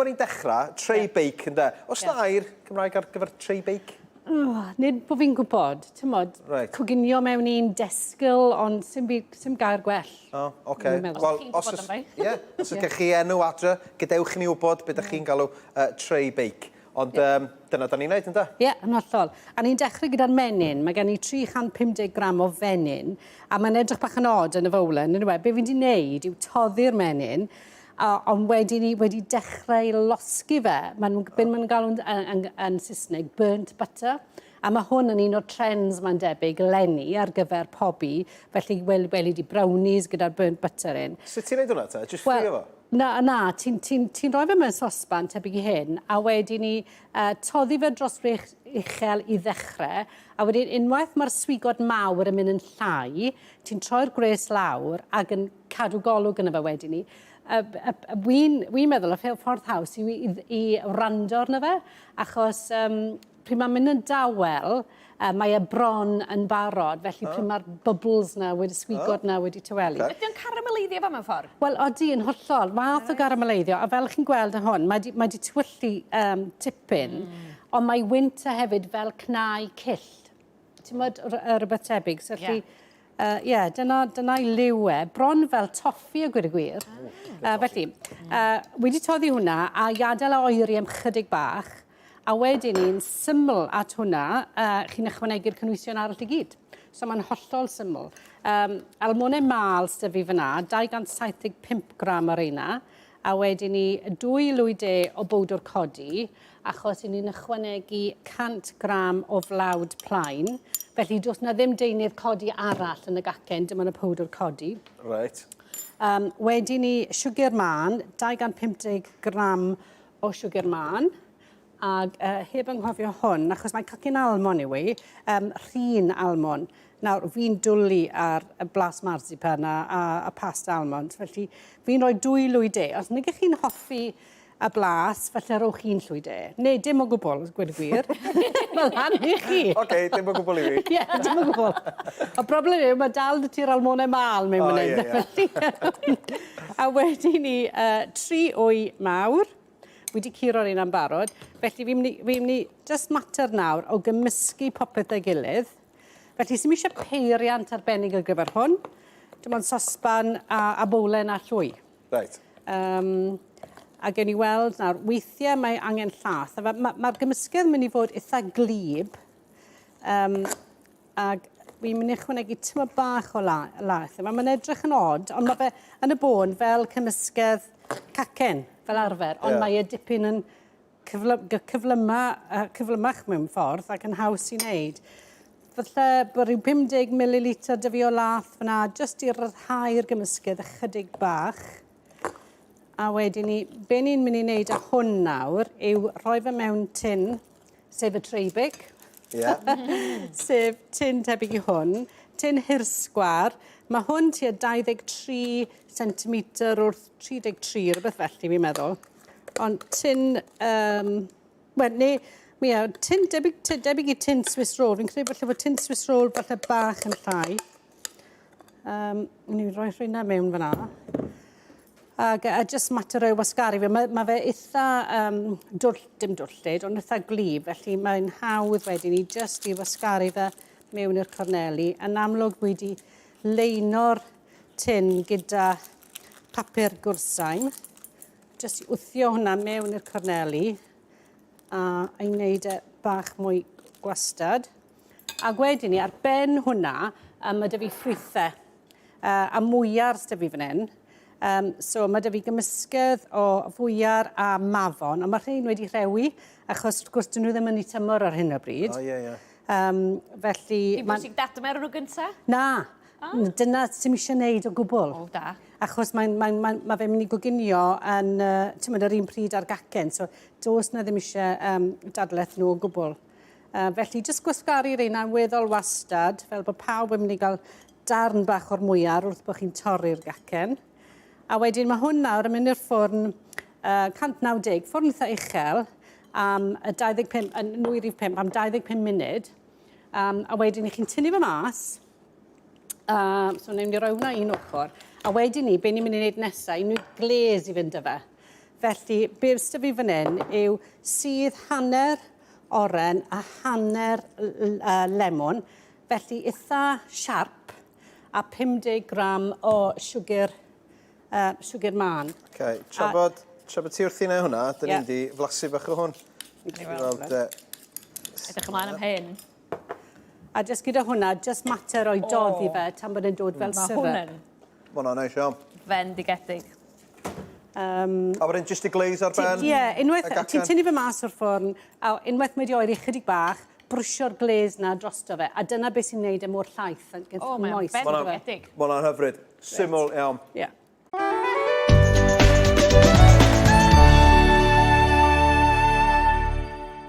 bod ni'n dechrau, tray bake ynda. Os na air Cymraeg ar gyfer tray bake? Nid bod fi'n gwybod, ti'n modd, coginio mewn i'n desgyl, ond sy'n gair gwell. O, oce. Os ydych chi enw adre, gadewch i ni wybod beth ydych chi'n galw tray bake. Ond dyna da ni'n neud, ynda? Ie, yn hollol. A ni'n dechrau gyda'r menyn. Mae gen i 350 gram o fenyn, a mae'n edrych bach yn od yn y fowlen. Be fi'n wedi wneud yw toddi'r menyn, ond wedi dechrau losgu fe. Mae'n galw yn Saesneg burnt butter. A mae hwn yn un o'r trends mae'n debyg lenni ar gyfer pobi. Felly weli di brownies gyda'r burnt butter un. Sut ti'n neud hwnna te? Just ffrio fo? Na, ti'n rhoi fe mewn sosban tebyg i hyn, a wedyn ni toddi fe dros rech uchel i ddechrau, a wedyn unwaith mae'r swigod mawr yn mynd yn llai, ti'n troi'r gwres lawr ac yn cadw golwg yna fe wedyn ni. Wi'n meddwl y ffordd haws i wrando arno fe, achos pryd mae'n mynd yn dawel, mae bron yn barod, felly pryd mae'r bubbles na wedi swigod na wedi tywelu. Ydy o'n carameleiddio fa mewn ffordd? Wel, odi yn hollol, math o carameleiddio, a fel chi'n gweld yn hwn, mae di tywyllu tipyn, ond mae winter hefyd fel cnau cyll. Ti'n modd rhywbeth tebyg, so felly, dyna i liw bron fel toffi o gwir y gwir. Felly, wedi toddi hwnna a gadael o oeri am chydig bach, a wedyn ni'n syml at hwnna, chi'n ychwanegu'r cynwysion arall i gyd. So mae'n hollol syml. Almonau mal sydd fi fyna, 275 gram ar eina, a wedyn ni 2 lwyde o bowdr codi, achos ni'n ychwanegu 100 gram o flawd plaen. Felly does na ddim deunydd codi arall yn y gacen, dim ond y powdr codi. Right. Wedyn ni siwgr man, 250 gram o siwgr man. Ac heb anghofio hwn, achos mae cacen almon yw i, rhin almon. Nawr, fi'n dwlu ar y blas marzipan a pasta almond, felly fi'n rhoi 2 lwyde. Os nid ych chi'n hoffi y blas, felly rowch chi'n llwyde. Neu, dim o gwbl, gweud y gwir. Mae'n rhan i chi. Oce, dim o gwbl i fi. Ie, dim o gwbl. O broblem yw, mae dal dy ti'r almonau mal mewn mynd. A wedyn ni 3 wy mawr. Wedi curo'r un am barod. Felly fi'n mynd i just mater nawr o gymysgu popeth ei gilydd. Felly sy'n eisiau peiriant arbennig ar gyfer hwn. Dim ond sosban a bowlen a llwy. Right. A gen i weld nawr, weithiau mae angen llath. Mae'r gymysgedd mynd i fod eitha glib. Ac fi'n mynd i ychwanegu tyma bach o lath. Mae'n edrych yn od, ond mae fe yn y bôn fel cymysgedd cacen. Fel arfer, ond mae dipyn yn cyflymach mewn ffordd ac yn haws i wneud. Falle bod rhyw 50 ml dy fi o lath fyna, jyst i ryddhau'r gymysgedd ychydig bach. A wedyn ni, be ni'n mynd i wneud â hwn nawr yw rhoi fe mewn tin, sef y tray bake. Sef tin tebyg i hwn, tin hirsgwar. Mae hwn tua 23 cm wrth 33, rhywbeth felly fi'n meddwl. Ond tin, tin debyg i tin Swiss roll. Fi'n credu falle fod tin Swiss roll falle bach yn llai. Ni'n rhoi rhywna mewn fyna. Ac just mater o wasgaru fe. Mae fe eitha, dim dwllid, ond eitha glib. Felly mae'n hawdd wedyn ni just i wasgaru fe mewn i'r corneli. Yn amlwg wedi leino'r tin gyda papur gwrsain. Jyst i wthio hwnna mewn i'r corneli a i wneud e bach mwy gwastad. A wedyn ni, ar ben hwnna, mae dy fi ffrwythau a mwyar sydd fi fan hyn. So mae dy fi gymysgedd o fwyar a mafon, a mae rhain wedi rhewi, achos wrth gwrs dyn nhw ddim yn ei tymor ar hyn o bryd. Felly... Ti'n bwysig dat y mewn o gyntaf? Na. Dyna sy'n eisiau gwneud o gwbl. O, da. Achos mae fe'n mynd i goginio yn yr un pryd ar gacen, so dos na ddim eisiau dadlaeth nhw o gwbl. Felly, jyst gwasgaru'r un weddol wastad, fel bod pawb yn mynd i gael darn bach o'r mwyar wrth bod chi'n torri'r gacen. A wedyn mae hwn nawr yn mynd i'r ffwrn 190, ffwrn eitha uchel, am 25 munud. A wedyn chi'n tynnu fe mas, so ni'n mynd i roi hwnna un ochr. A wedyn ni, be ni'n mynd i wneud nesaf, unrhyw gles i fynd â fe. Felly, be sydd fi fan hyn yw sydd hanner oren a hanner lemon. Felly, eitha siarp a 50 gram o siwgr man. Tra bod ti wrth i neu hwnna, da ni wedi flasu bach o hwn. Edrych ymlaen am hyn. A jyst gyda hwnna, just mater o'i doddi fe tan bod e'n dod fel syrup. Mae hwnna'n Mae hwnna'n neis iawn. fendigedig. A wedyn just i glaze ar ben? Ie, unwaith, ti'n tynnu fe mas o'r ffwrn, a unwaith mae di oeri chydig bach, brwsio'r glaze na drosto fe, a dyna beth sy'n neud e mor llaeth. O, mae'n fendigedig. Mae hwnna'n hyfryd. Syml iawn. Ie.